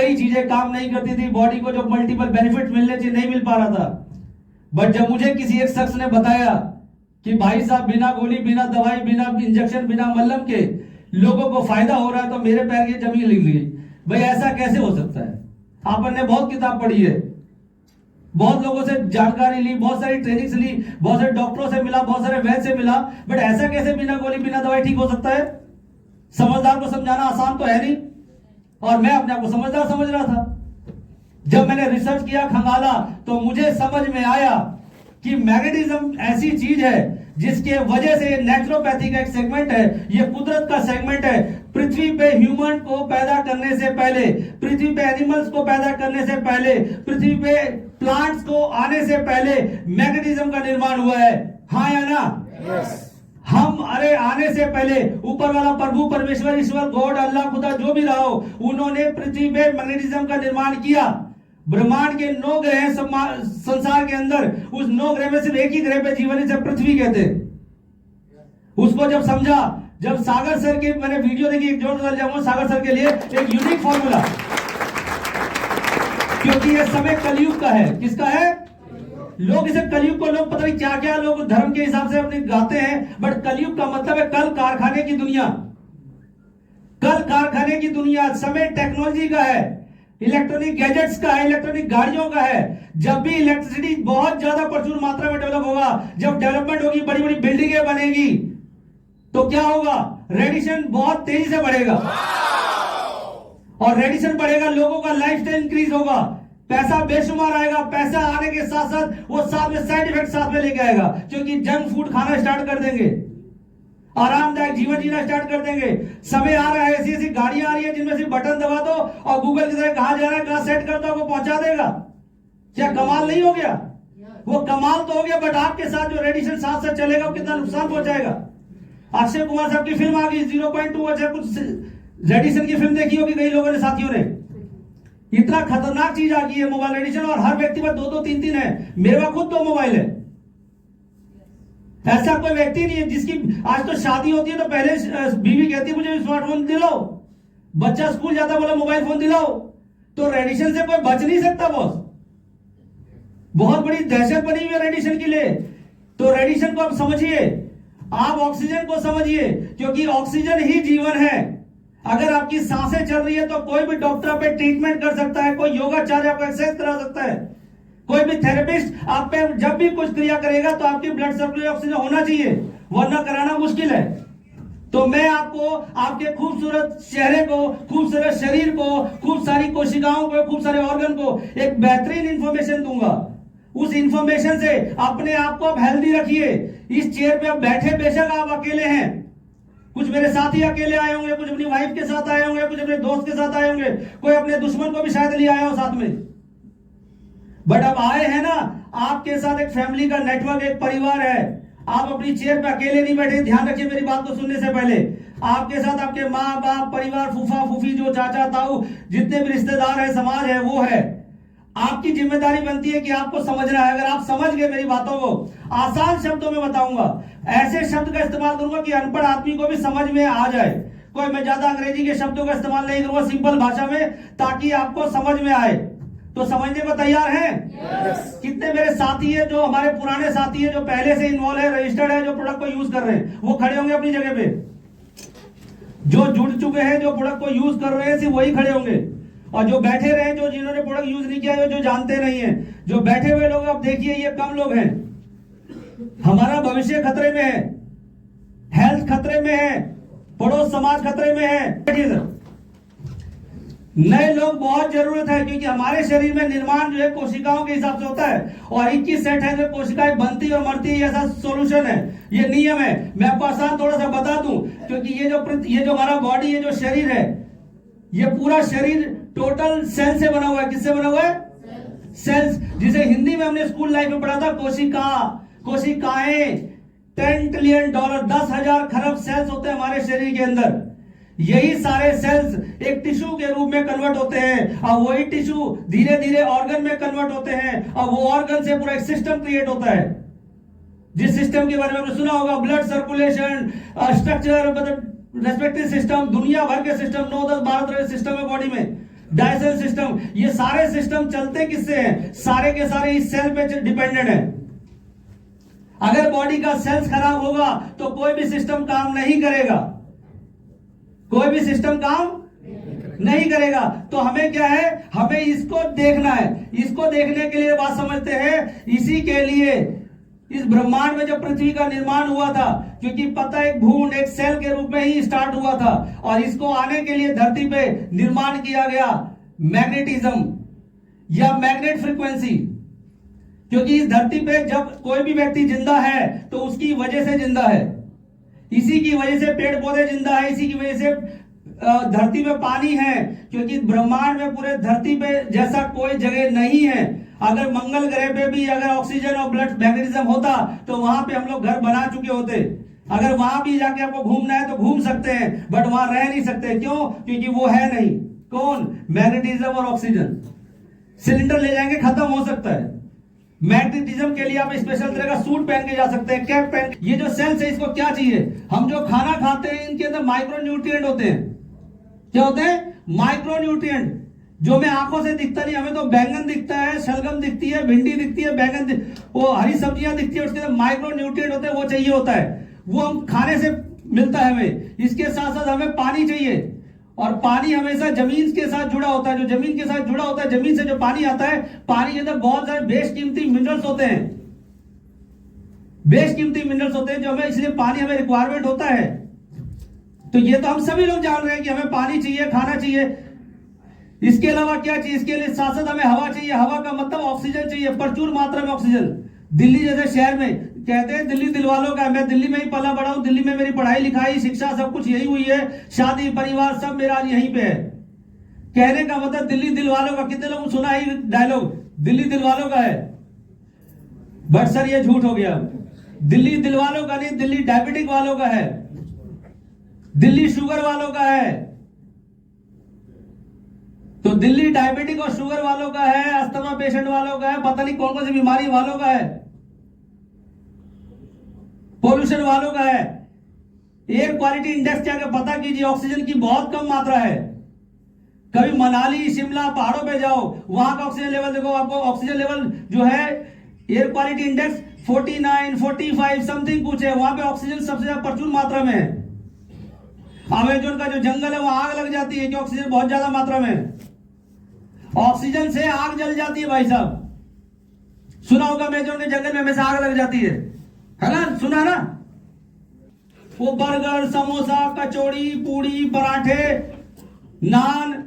कई चीजें काम नहीं करती थी, बॉडी को जो मल्टीपल बेनिफिट मिलने चाहिए नहीं मिल पा रहा था। बट जब मुझे किसी एक शख्स ने बताया कि भाई साहब बिना गोली, बिना दवाई, बिना इंजेक्शन, बिना मल्लम के लोगों को फायदा हो रहा है, तो मेरे पैर की जमीन लिख ली। भाई ऐसा कैसे हो सकता है? आपने बहुत किताब पढ़ी है, बहुत लोगों से जानकारी ली, बहुत सारी ट्रेनिंग्स ली, बहुत सारे डॉक्टरों से मिला, बहुत सारे वैद्य से मिला, बट ऐसा कैसे बिना गोली, बिना दवाई ठीक हो सकता है? समझदार को समझाना आसान तो है नहीं, और मैं अपने आप को समझदार समझ रहा था। जब मैंने रिसर्च किया, खंगाला, तो मुझे समझ में आया कि मैग्नेटिज्म ऐसी चीज है जिसके वजह से नेचुरोपैथी का एक सेगमेंट है, ये कुदरत का सेगमेंट है। पृथ्वी पे ह्यूमन को पैदा करने से पहले, पृथ्वी पे एनिमल्स को पैदा करने से पहले, पृथ्वी पे प्लांट्स को आने से पहले मैग्नेटिज्म का निर्माण हुआ है। हाँ या ना? Yes. हम आने से पहले ऊपर वाला प्रभु, परमेश्वर, ईश्वर, गॉड, अल्लाह, खुदा जो भी रहा हो, उन्होंने पृथ्वी पे मैग्नेटिज्म का निर्माण किया। ब्रह्मांड के 9 ग्रह हैं संसार के अंदर, उस 9 ग्रह में सिर्फ एक ही ग्रह पे जीवन है, जब पृथ्वी कहते। उसको जब समझा, जब सागर सर की मैंने वीडियो देखी, एक जोर डाल जाऊंगा सागर सर के लिए, एक यूनिक फॉर्मूला, क्योंकि ये समय कलयुग का है। किसका है? लोग इसे कलयुग को, लोग पता नहीं क्या क्या लोग धर्म के हिसाब से अपने गाते हैं, बट कलयुग का मतलब है कल कारखाने की दुनिया। कल कारखाने की दुनिया, समय टेक्नोलॉजी का है, इलेक्ट्रॉनिक गैजेट्स का है, इलेक्ट्रॉनिक गाड़ियों का है। जब भी इलेक्ट्रिसिटी बहुत ज्यादा प्रचुर मात्रा में डेवलप होगा, जब डेवलपमेंट होगी, बड़ी बड़ी बिल्डिंगें बनेगी, तो क्या होगा? रेडिएशन बहुत तेजी से बढ़ेगा, और रेडिएशन बढ़ेगा, लोगों का लाइफस्टाइल इंक्रीज होगा, पैसा बेशुमार आएगा। पैसा आने के साथ साथ वो साथ में साइड इफेक्ट साथ में लेके आएगा, क्योंकि जंक फूड खाना स्टार्ट कर देंगे, आरामदायक जीवन जीना स्टार्ट कर देंगे। समय आ रहा है, ऐसी ऐसी गाड़ियां आ रही है जिनमें सिर्फ बटन दबा दो और गूगल की तरह कहां जा रहा है, कहां सेट कर दो, वो पहुंचा देगा। क्या कमाल नहीं हो गया? वो कमाल तो हो गया, बट आपके साथ जो रेडिएशन साथ साथ चलेगा, वो कितना नुकसान पहुंचाएगा। अक्षय कुमार साहब की फिल्म आ गई 0.2, अच्छा कुछ रेडिएशन की फिल्म देखी होगी कई लोगों ने, साथियों ने। इतना खतरनाक चीज आ गई है मोबाइल रेडिएशन, और हर व्यक्ति पर 2-2, 3-3 है। मेरे पास खुद 2 मोबाइल है। ऐसा कोई व्यक्ति नहीं है जिसकी आज तो शादी होती है तो पहले बीवी कहती है मुझे स्मार्टफोन दिलाओ, बच्चा स्कूल जाता बोला मोबाइल फोन दिलाओ। तो रेडिएशन से कोई बच नहीं सकता बॉस। बहुत बड़ी दहशत बनी हुई है रेडिएशन के लिए। तो रेडिएशन को आप समझिए, आप ऑक्सीजन को समझिए, क्योंकि ऑक्सीजन ही जीवन है। अगर आपकी सांसें चल रही है तो कोई भी डॉक्टर पे ट्रीटमेंट कर सकता है, कोई योगाचार्य आपको एक्सरसाइज करा सकता है, कोई भी थेरेपिस्ट आप पे जब भी कुछ क्रिया करेगा तो आपकी ब्लड सर्कुलेशन ऑक्सीजन होना चाहिए, वरना कराना मुश्किल है। तो मैं आपको आपके खूबसूरत चेहरे को, खूबसूरत शरीर को, खूब सारी कोशिकाओं को, खूब सारे ऑर्गन को एक बेहतरीन इंफॉर्मेशन दूंगा। उस इंफॉर्मेशन से अपने आप को आप हेल्दी रखिए। इस चेयर पे आप बैठे, बेशक आप अकेले हैं, कुछ मेरे साथी अकेले आए होंगे, कुछ अपनी वाइफ के साथ आए होंगे, कुछ अपने दोस्त के साथ आए होंगे, कोई अपने दुश्मन को भी शायद ले आया हो साथ में, बट अब आए हैं ना, आपके साथ एक फैमिली का नेटवर्क, एक परिवार है। आप अपनी चेयर पे अकेले नहीं बैठे। ध्यान रखिए मेरी बात को सुनने से पहले, आपके साथ आपके माँ बाप, परिवार, फूफा फूफी, जो चाचा ताऊ, जितने भी रिश्तेदार है, समाज है, वो है। आपकी जिम्मेदारी बनती है कि आपको समझना है। अगर आप समझ गए मेरी बातों को, आसान शब्दों में बताऊंगा, ऐसे शब्द का इस्तेमाल करूंगा कि अनपढ़ आदमी को भी समझ में आ जाए। कोई मैं ज्यादा अंग्रेजी के शब्दों का इस्तेमाल नहीं करूंगा, सिंपल भाषा में, ताकि आपको समझ में आए। तो समझने को तैयार हैं? Yes. कितने मेरे साथी है, जो हमारे पुराने साथी है, जो पहले से इन्वॉल्व है, रजिस्टर्ड है, जो प्रोडक्ट को यूज कर रहे हैं, वो खड़े होंगे अपनी जगह पे। जो जुड़ चुके हैं, जो प्रोडक्ट को यूज कर रहे हैं, सिर्फ वही खड़े होंगे। और जो बैठे रहे, जो जिन्होंने प्रोडक्ट यूज नहीं किया, जो जानते नहीं है, जो बैठे हुए लोग, अब देखिए ये कम लोग हैं। हमारा भविष्य खतरे में है, हेल्थ खतरे में है, पड़ोस समाज खतरे में है। बैठिए सर। नए लोग बहुत जरूरत है, क्योंकि हमारे शरीर में निर्माण जो है कोशिकाओं के हिसाब से होता है, और 21 सेट है जो कोशिकाएं बनती और मरती है, ऐसा सॉल्यूशन है, ये नियम है। मैं आपको आसान थोड़ा सा बता दूं, क्योंकि ये जो हमारा बॉडी, ये जो शरीर है, ये पूरा शरीर टोटल सेल से बना हुआ है। किससे बना हुआ है? सेल्स, जिसे हिंदी में हमने स्कूल लाइफ में पढ़ा था कोशिकाएं। 10 ट्रिलियन डॉलर, 10,000 खरब सेल्स होते हैं हमारे शरीर के अंदर। यही सारे सेल्स एक टिश्यू के रूप में कन्वर्ट होते हैं, और वही टिश्यू धीरे धीरे ऑर्गन में कन्वर्ट होते हैं, और वो ऑर्गन से पूरा एक सिस्टम क्रिएट होता है, जिस सिस्टम के बारे में आपने सुना होगा, ब्लड सर्कुलेशन, स्ट्रक्चर, मतलब रेस्पेक्टिव सिस्टम, दुनिया भर के सिस्टम, 9, 10, 12 तरह के सिस्टम है बॉडी में। डायसेल सिस्टम, ये सारे सिस्टम चलते किससे हैं? सारे के सारे इस सेल पे डिपेंडेंट है। अगर बॉडी का सेल्स खराब होगा तो कोई भी सिस्टम काम नहीं करेगा, कोई भी सिस्टम काम नहीं करेगा। तो हमें क्या है, हमें इसको देखना है। इसको देखने के लिए बात समझते हैं, इसी के लिए इस ब्रह्मांड में जब पृथ्वी का निर्माण हुआ था, क्योंकि पता एक भ्रूण एक सेल के रूप में ही स्टार्ट हुआ था, और इसको आने के लिए धरती पे निर्माण किया गया मैग्नेटिज्म या मैग्नेट फ्रीक्वेंसी। क्योंकि इस धरती पे जब कोई भी व्यक्ति जिंदा है तो उसकी वजह से जिंदा है, इसी की वजह से पेड़ पौधे जिंदा है, इसी की वजह से धरती में पानी है। क्योंकि ब्रह्मांड में पूरे धरती पे जैसा कोई जगह नहीं है। अगर मंगल ग्रह पे भी अगर ऑक्सीजन और ब्लड मैग्नेटिज्म होता तो वहां पे हम लोग घर बना चुके होते। अगर वहां भी जाके आपको घूमना है तो घूम सकते हैं, बट वहां रह नहीं सकते। क्यों? क्योंकि वो है नहीं। कौन? मैग्नेटिज्म और ऑक्सीजन। सिलेंडर ले जाएंगे, खत्म हो सकता है। मैग्नेटिज्म के लिए आप स्पेशल तरह का सूट पहन के जा सकते हैं, कैप पहन। ये जो सेल्स है इसको क्या चाहिए? हम जो खाना खाते हैं इनके अंदर माइक्रो न्यूट्रिएंट होते हैं। क्या होते हैं? माइक्रो न्यूट्रिएंट, जो हमें आंखों से दिखता नहीं। हमें तो बैंगन दिखता है, शलगम दिखती है, भिंडी दिखती है, बैंगन वो हरी सब्जियां दिखती है, उसके अंदर माइक्रो न्यूट्रिएंट होते हैं, वो चाहिए होता है। वो हम खाने से मिलता है हमें। इसके साथ साथ हमें पानी चाहिए, और पानी हमेशा जमीन के साथ जुड़ा होता है। जो जमीन के साथ जुड़ा होता है, जमीन से जो पानी आता है, पानी के अंदर बहुत सारे बेशकीमती मिनरल्स होते हैं, बेशकीमती मिनरल्स होते हैं, जो हमें इसलिए पानी हमें रिक्वायरमेंट होता है। तो ये तो हम सभी लोग जान रहे हैं कि हमें पानी चाहिए, खाना चाहिए। इसके अलावा क्या चाहिए? इसके लिए साथ साथ हमें हवा चाहिए। हवा का मतलब ऑक्सीजन चाहिए, प्रचुर मात्रा में ऑक्सीजन। दिल्ली जैसे शहर में कहते हैं दिल्ली दिल वालों का। मैं दिल्ली में ही पला बड़ा हूं, दिल्ली में मेरी पढ़ाई लिखाई शिक्षा सब कुछ यही हुई है, शादी परिवार सब मेरा यहीं पे है। कहने का मतलब दिल्ली दिल वालों का। कितने लोगों सुना ही डायलॉग, दिल्ली दिल वालों का है? बट सर ये झूठ हो गया। दिल्ली दिल वालों का नहीं, दिल्ली डायबिटिक वालों का है, दिल्ली शुगर वालों का है। तो दिल्ली डायबिटिक और शुगर वालों का है, अस्थमा पेशेंट वालों का है, पता नहीं कौन कौन सी बीमारी वालों का है, पोल्यूशन वालों का है। एयर क्वालिटी इंडेक्स क्या है पता कीजिए, ऑक्सीजन की बहुत कम मात्रा है। कभी मनाली शिमला पहाड़ों पे जाओ, वहां का ऑक्सीजन लेवल देखो, आपको ऑक्सीजन लेवल जो है एयर क्वालिटी इंडेक्स 49 45 समथिंग कुछ है। वहां पे ऑक्सीजन सबसे ज्यादा प्रचुर मात्रा में है। अमेजोन का जो जंगल है वहां आग लग जाती है कि ऑक्सीजन बहुत ज्यादा मात्रा में है। ऑक्सीजन से आग जल जाती है भाई साहब। सुना होगा अमेजोन के जंगल में हमेशा आग लग जाती है ना? सुना ना? वो बर्गर समोसा कचौड़ी पूड़ी पराठे नान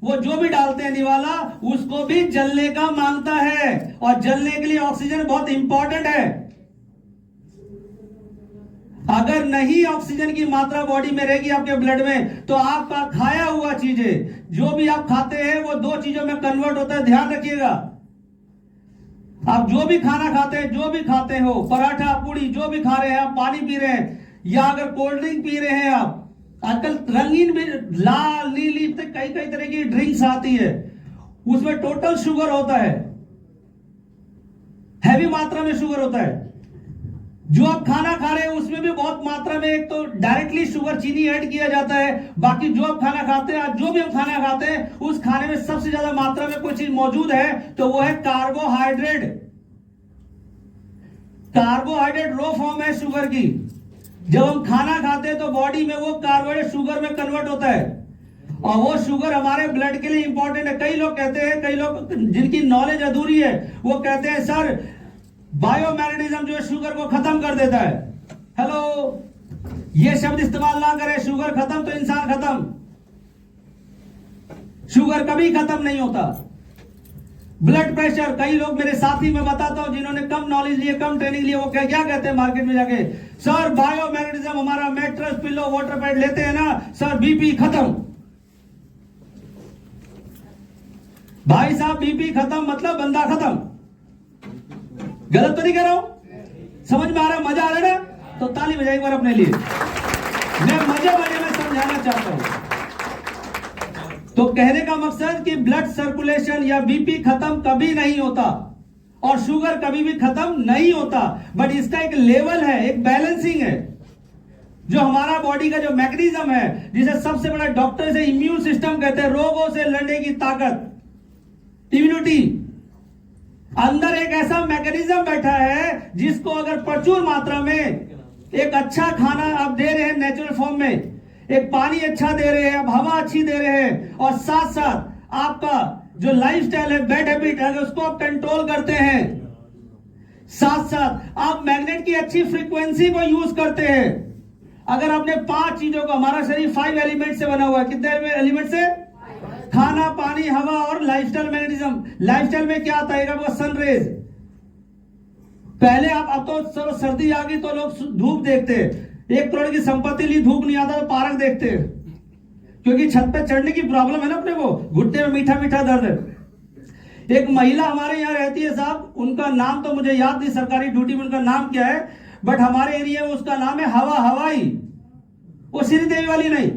वो जो भी डालते हैं निवाला, उसको भी जलने का मांगता है। और जलने के लिए ऑक्सीजन बहुत इंपॉर्टेंट है। अगर नहीं ऑक्सीजन की मात्रा बॉडी में रहेगी आपके ब्लड में, तो आपका खाया हुआ चीजें जो भी आप खाते हैं वो दो चीजों में कन्वर्ट होता है। ध्यान रखिएगा, आप जो भी खाना खाते हैं, जो भी खाते हो, पराठा पूड़ी जो भी खा रहे हैं, आप पानी पी रहे हैं या अगर कोल्ड ड्रिंक पी रहे हैं, आप आजकल रंगीन भी लाल नीली कई कई तरह की ड्रिंक्स आती है, उसमें टोटल शुगर होता है, हैवी मात्रा में शुगर होता है। जो आप खाना खा रहे हैं उसमें भी बहुत मात्रा में एक तो डायरेक्टली शुगर चीनी ऐड किया जाता है। बाकी जो आप खाना खाते हैं, जो भी हम खाना खाते हैं, उस खाने में सबसे ज्यादा मात्रा में कोई चीज मौजूद है तो वो है कार्बोहाइड्रेट। कार्बोहाइड्रेट रो फॉर्म है शुगर की। जब हम खाना खाते हैं तो बॉडी में वो कार्बोहाइड्रेट शुगर में कन्वर्ट होता है, और वो शुगर हमारे ब्लड के लिए इंपॉर्टेंट है। कई लोग कहते हैं, कई लोग जिनकी नॉलेज अधूरी है वो कहते हैं सर बायोमैग्नेटिज्म जो है शुगर को खत्म कर देता है। हेलो, ये शब्द इस्तेमाल ना करें। शुगर खत्म तो इंसान खत्म। शुगर कभी खत्म नहीं होता। ब्लड प्रेशर, कई लोग मेरे साथी में बताता हूं जिन्होंने कम नॉलेज लिए, कम ट्रेनिंग लिए, वो क्या कहते हैं मार्केट में जाके, सर बायोमैग्नेटिज्म हमारा मैट्रेस पिलो वाटर पैड लेते हैं ना सर, बीपी खत्म। भाई साहब बीपी खत्म मतलब बंदा खत्म। गलत तो नहीं कह रहा हूं? समझ में आ रहा है? मजा आ रहा है ना? तो ताली बजाइए एक बार अपने लिए। मैं मजे में समझाना चाहता हूं। तो कहने का मकसद कि ब्लड सर्कुलेशन या बीपी खत्म कभी नहीं होता और शुगर कभी भी खत्म नहीं होता, बट इसका एक लेवल है, एक बैलेंसिंग है। जो हमारा बॉडी का जो मैकेनिज्म है, जिसे सबसे बड़ा डॉक्टर से इम्यून सिस्टम कहते हैं, रोगों से लड़ने की ताकत, इम्यूनिटी, अंदर एक ऐसा मैकेनिज्म बैठा है जिसको अगर प्रचुर मात्रा में एक अच्छा खाना आप दे रहे हैं नेचुरल फॉर्म में, एक पानी अच्छा दे रहे हैं, आप हवा अच्छी दे रहे हैं, और साथ साथ आपका जो लाइफस्टाइल है, बैड हैबिट, अगर उसको आप कंट्रोल करते हैं, साथ साथ आप मैग्नेट की अच्छी फ्रीक्वेंसी को यूज करते हैं, अगर आपने 5 चीजों को, हमारा शरीर 5 एलिमेंट से बना हुआ है, कितने एलिमेंट से? खाना, पानी, हवा और लाइफस्टाइल मैग्नेटिज्म। लाइफस्टाइल में क्या आता है? वो सनरेज। पहले आप, अब तो सर्दी आ गई तो लोग धूप देखते हैं, 1 करोड़ की संपत्ति ली, धूप नहीं आता तो पार्क देखते हैं, क्योंकि छत पे चढ़ने की प्रॉब्लम है ना अपने को, घुटने में मीठा मीठा दर्द है। एक महिला हमारे यहाँ रहती है साहब, उनका नाम तो मुझे याद नहीं, सरकारी ड्यूटी में उनका नाम क्या है, बट हमारे एरिया में उसका नाम है हवा हवाई। वो श्रीदेवी वाली नहीं।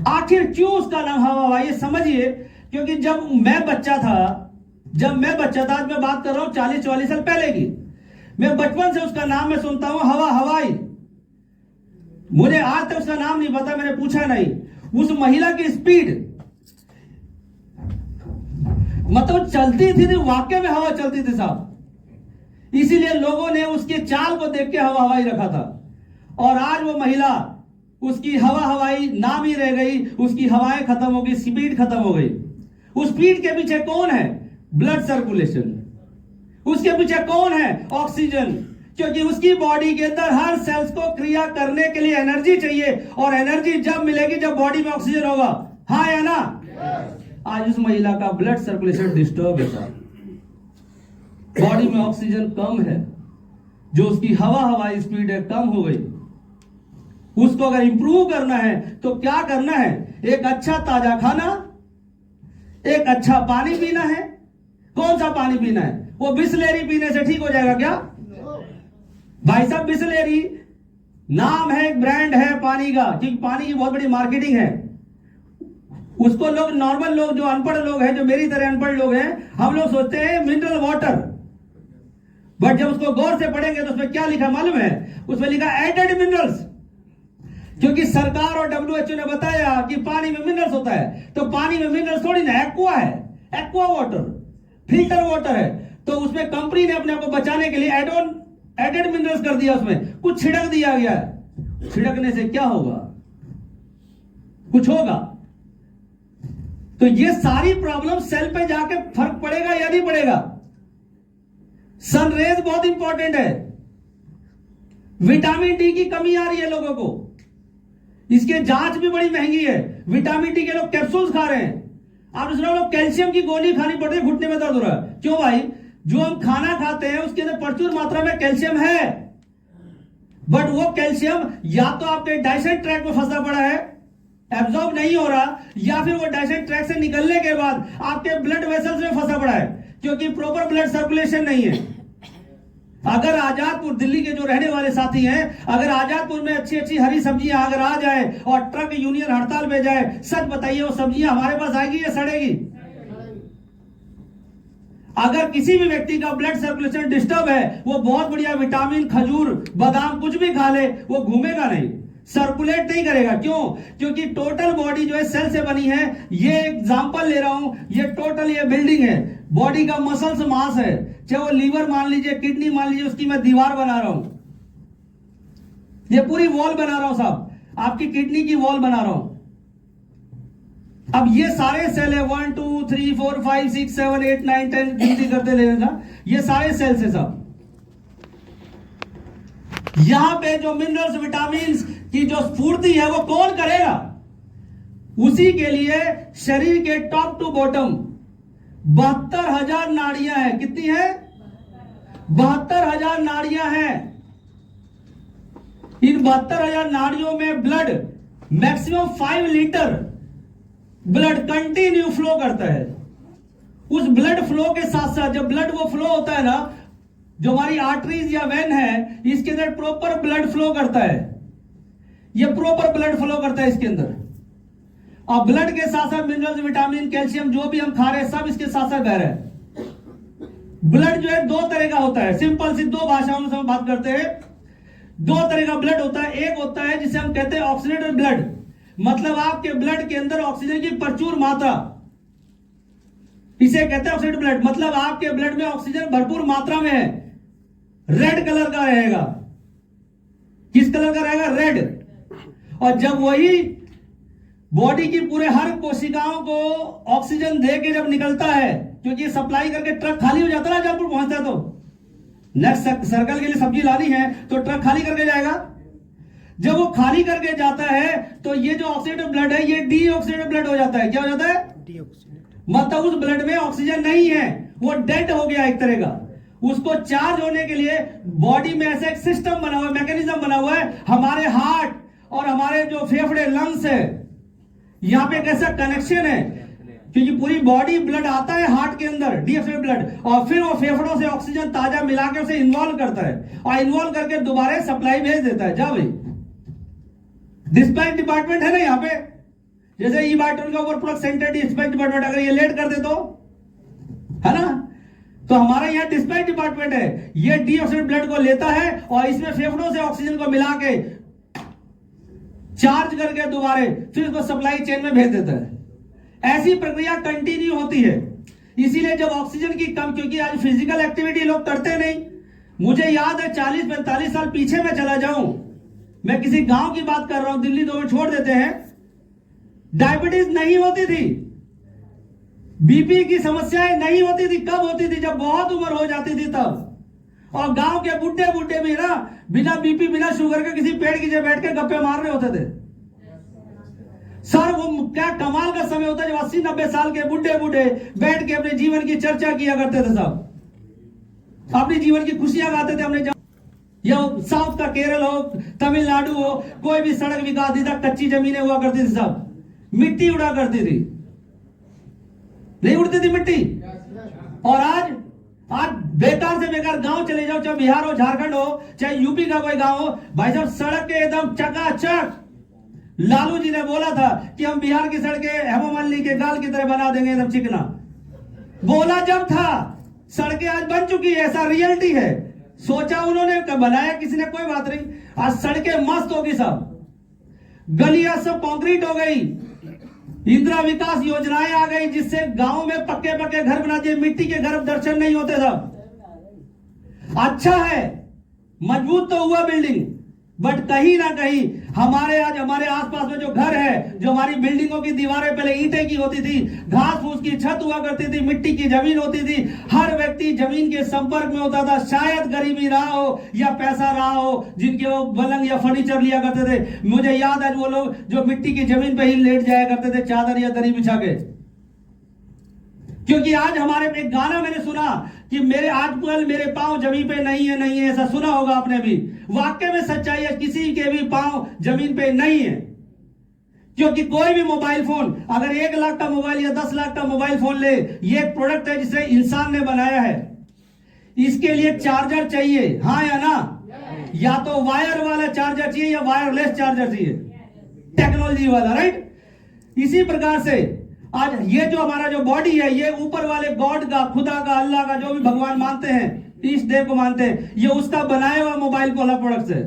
आखिर क्यों उसका नाम हवा हवाई? समझिए, क्योंकि जब मैं बच्चा था, आज मैं बात कर रहा हूं 40-44 साल पहले की, मैं बचपन से उसका नाम मैं सुनता हूं, हवा हवाई। मुझे आज तक उसका नाम नहीं पता, मैंने पूछा नहीं। उस महिला की स्पीड, मतलब चलती थी वाकई में हवा चलती थी साहब, इसीलिए लोगों ने उसके चाल को देख के हवा हवाई रखा था। और आज वो महिला, उसकी हवा हवाई नाम ही रह गई, उसकी हवाएं खत्म हो गई, स्पीड खत्म हो गई। उस स्पीड के पीछे कौन है? Blood circulation. उसके पीछे कौन है? ऑक्सीजन। क्योंकि उसकी बॉडी के अंदर हर सेल्स को क्रिया करने के लिए एनर्जी चाहिए, और एनर्जी जब मिलेगी जब बॉडी में ऑक्सीजन होगा। हाँ या ना? आज उस महिला का ब्लड सर्कुलेशन डिस्टर्ब है साहब, बॉडी में ऑक्सीजन कम है, जो उसकी हवा हवाई स्पीड है कम हो गई। उसको अगर इंप्रूव करना है तो क्या करना है? एक अच्छा ताजा खाना, एक अच्छा पानी पीना है। कौन सा पानी पीना है? वो बिस्लेरी पीने से ठीक हो जाएगा क्या भाई साहब? बिस्लेरी नाम है, एक ब्रांड है पानी का, क्योंकि पानी की बहुत बड़ी मार्केटिंग है। उसको लोग, नॉर्मल लोग, जो अनपढ़ लोग हैं, जो मेरी तरह अनपढ़ लोग हैं, हम लोग सोचते हैं मिनरल वाटर, बट जब उसको गौर से पढ़ेंगे तो उसमें क्या लिखा मालूम है? उसमें लिखा एडेड मिनरल्स। क्योंकि सरकार और WHO ने बताया कि पानी में मिनरल्स होता है, तो पानी में मिनरल्स थोड़ी ना, एक्वा है, एक्वा वाटर, फिल्टर वाटर है। तो उसमें कंपनी ने अपने आप को बचाने के लिए एडेड मिनरल्स कर दिया, उसमें कुछ छिड़क दिया गया है। छिड़कने से क्या होगा? कुछ होगा? तो ये सारी प्रॉब्लम सेल पे जाके फर्क पड़ेगा या नहीं पड़ेगा? सनरेज बहुत इंपॉर्टेंट है। विटामिन डी की कमी आ रही है लोगों को, इसके जांच भी बड़ी महंगी है। विटामिन डी के लोग कैप्सूल्स खा रहे हैं। आपने सुना लोग कैल्शियम की गोली खानी पड़ रही है, घुटने में दर्द हो रहा है। क्यों भाई? जो हम खाना खाते हैं उसके अंदर प्रचुर मात्रा में कैल्शियम है, बट वो कैल्शियम या तो आपके डाइजेशन ट्रैक्ट में फंसा पड़ा है, एब्जॉर्ब नहीं हो रहा, या फिर वो डाइजेशन ट्रैक्ट से निकलने के बाद आपके ब्लड वेसल्स में फंसा पड़ा है, क्योंकि प्रॉपर ब्लड सर्कुलेशन नहीं है। अगर आजादपुर, दिल्ली के जो रहने वाले साथी हैं, अगर आजादपुर में अच्छी अच्छी हरी सब्जियां अगर आ जाए और ट्रक यूनियन हड़ताल पे जाए, सच बताइए वो सब्जियां हमारे पास आएगी या सड़ेगी? अगर किसी भी व्यक्ति का ब्लड सर्कुलेशन डिस्टर्ब है, वो बहुत बढ़िया विटामिन, खजूर, बादाम कुछ भी खा ले, वो घूमेगा नहीं, सर्कुलेट नहीं करेगा। क्यों? क्योंकि टोटल बॉडी जो है सेल से बनी है। ये एग्जांपल ले रहा हूं, ये टोटल ये बिल्डिंग है, बॉडी का मसल्स मास है, चाहे वो लीवर मान लीजिए, किडनी मान लीजिए, उसकी मैं दीवार बना रहा हूं, ये पूरी वॉल बना रहा हूं साहब, आपकी किडनी की वॉल बना रहा हूं। अब ये सारे सेल है, 1 2 3 4 5 6 7 8 9 10 गिनती करते लेना, ये सारे सेल्स है साहब। यहां पे जो मिनरल्स, विटामिन की जो स्फूर्ति है वो कौन करेगा? उसी के लिए शरीर के टॉप टू बॉटम 72,000 नाड़ियां हैं। कितनी है? 72,000 नाड़ियां हैं। इन 72,000 नाड़ियों में blood maximum 5 litre blood continue flow करता है। उस ब्लड फ्लो के साथ साथ जब ब्लड वो फ्लो होता है ना, जो हमारी आर्टरीज या वेन है, इसके अंदर प्रॉपर ब्लड फ्लो करता है, ये प्रॉपर ब्लड फ्लो करता है इसके अंदर। और ब्लड के साथ साथ मिनरल्स, विटामिन, कैल्शियम जो भी हम खा रहे हैं सब इसके साथ साथ बह रहा है। ब्लड जो है 2 तरह का होता है, सिंपल सी 2 भाषाओं में हम बात करते हैं। दो तरह का ब्लड होता है। एक होता है जिसे हम कहते हैं ऑक्सीडेटेड ब्लड, मतलब आपके ब्लड के अंदर ऑक्सीजन की प्रचुर मात्रा, इसे कहते हैं ऑक्सीडेटेड ब्लड, मतलब आपके ब्लड में ऑक्सीजन भरपूर मात्रा में है, रेड कलर का रहेगा। किस कलर का रहेगा? रेड। और जब वही बॉडी की पूरे हर कोशिकाओं को ऑक्सीजन दे के जब निकलता है, क्योंकि सप्लाई करके ट्रक खाली हो जाता है ना, जब पहुंचता है तो नेक्स्ट सर्कल के लिए सब्जी लानी है तो ट्रक खाली करके जाएगा। जब वो खाली करके जाता है तो ये जो ऑक्सीडेटेड ब्लड है ये डीऑक्सीडेटेड ब्लड हो जाता है। क्या हो जाता है? मतलब उस ब्लड में ऑक्सीजन नहीं है, वो डेड हो गया एक तरह का। उसको चार्ज होने के लिए बॉडी में ऐसा एक सिस्टम बना हुआ है, मैकेनिज्म बना हुआ है। हमारे हार्ट और हमारे जो फेफड़े लंग्स है, यहां पे कैसा कनेक्शन है, क्योंकि पूरी बॉडी ब्लड आता है हार्ट के अंदर, डीऑक्सीडेटेड ब्लड, और फिर वो फेफड़ों से ऑक्सीजन ताजा मिला के उसे इन्वॉल्व करता है और इन्वॉल्व करके दोबारा सप्लाई भेज देता है। जा भाई, डिस्पैच डिपार्टमेंट है ना यहाँ पे, जैसे ई बाइटन का ऊपर प्रोडक्ट सेंटर डिस्पैच डिपार्टमेंट, अगर ये लेट कर दे तो, है ना, तो हमारा यहाँ डिस्पैच डिपार्टमेंट है। ये डीऑक्सीडेटेड ब्लड को लेता है और इसमें फेफड़ों से ऑक्सीजन को मिला के चार्ज करके दोबारा फिर उसको सप्लाई चेन में भेज देता है। ऐसी प्रक्रिया कंटिन्यू होती है। इसीलिए जब ऑक्सीजन की कम, क्योंकि आज फिजिकल एक्टिविटी लोग करते नहीं। मुझे याद है 40-45 साल पीछे में चला जाऊं, मैं किसी गांव की बात कर रहा हूं, दिल्ली तो में छोड़ देते हैं, डायबिटीज नहीं होती थी, बीपी की समस्याएं नहीं होती थी। कब होती थी? जब बहुत उम्र हो जाती थी तब। और गांव के बुढ़े बुढ़े भी ना बिना बीपी बिना शुगर के किसी पेड़ की जगह बैठ के गप्पे मार रहे होते थे। सर वो क्या कमाल का समय होता है जब 80-90 साल के बुढ़े बुढ़े बैठ के अपने जीवन की चर्चा किया करते थे, सब अपनी जीवन की खुशियां गाते थे। हमने या साउथ का केरल हो, तमिलनाडु हो, कोई भी सड़क विकास नहीं था, कच्ची जमीनें हुआ करती थी, सब मिट्टी उड़ा करती थी, नहीं उड़ती थी मिट्टी। और आज बेकार से बेकार गांव चले जाओ, चाहे बिहार हो, झारखंड हो, चाहे यूपी का कोई गांव हो, भाई साहब सड़क के एकदम चकाचक। लालू जी ने बोला था कि हम बिहार की सड़कें हेमा मालिनी के गाल की तरह बना देंगे, एकदम चिकना बोला जब था। सड़कें आज बन चुकी है, ऐसा रियलिटी है। सोचा उन्होंने, बनाया किसी ने, कोई बात नहीं। आज सड़कें मस्त होगी, सब गलियां सब कंक्रीट हो गई, इंदिरा विकास योजनाएं आ गई, जिससे गांव में पक्के पक्के घर बना दिए, मिट्टी के घर दर्शन नहीं होते। सब अच्छा है, मजबूत तो हुआ बिल्डिंग, बट कहीं ना कहीं हमारे आसपास में जो घर है, जो हमारी बिल्डिंगों की दीवारें पहले ईंटे की होती थी, घास फूस की छत हुआ करती थी, मिट्टी की जमीन होती थी, हर व्यक्ति जमीन के संपर्क में होता था। शायद गरीबी रहा हो या पैसा रहा हो, जिनके वो पलंग या फर्नीचर लिया करते थे। मुझे याद है वो लोग जो मिट्टी की जमीन पे ही लेट जाया करते थे, चादर या दरी बिछा के। क्योंकि आज हमारे एक गाना मैंने सुना कि मेरे पांव जमीन पे नहीं है, ऐसा सुना होगा आपने भी। वाकई में सच्चाई है, किसी के भी पांव जमीन पे नहीं है। क्योंकि कोई भी मोबाइल फोन, अगर 1 लाख का मोबाइल या 10 लाख का मोबाइल फोन ले, ये एक प्रोडक्ट है जिसे इंसान ने बनाया है। इसके लिए चार्जर चाहिए, हाँ या ना? या तो वायर वाला चार्जर चाहिए या वायरलेस चार्जर चाहिए, टेक्नोलॉजी वाला, राइट। इसी प्रकार से आज ये जो हमारा जो बॉडी है, ये ऊपर वाले गॉड का, खुदा का, अल्लाह का, जो भी भगवान मानते हैं, इष्ट देव को मानते हैं, ये उसका बनाया हुआ मोबाइल को अलग प्रोडक्ट है।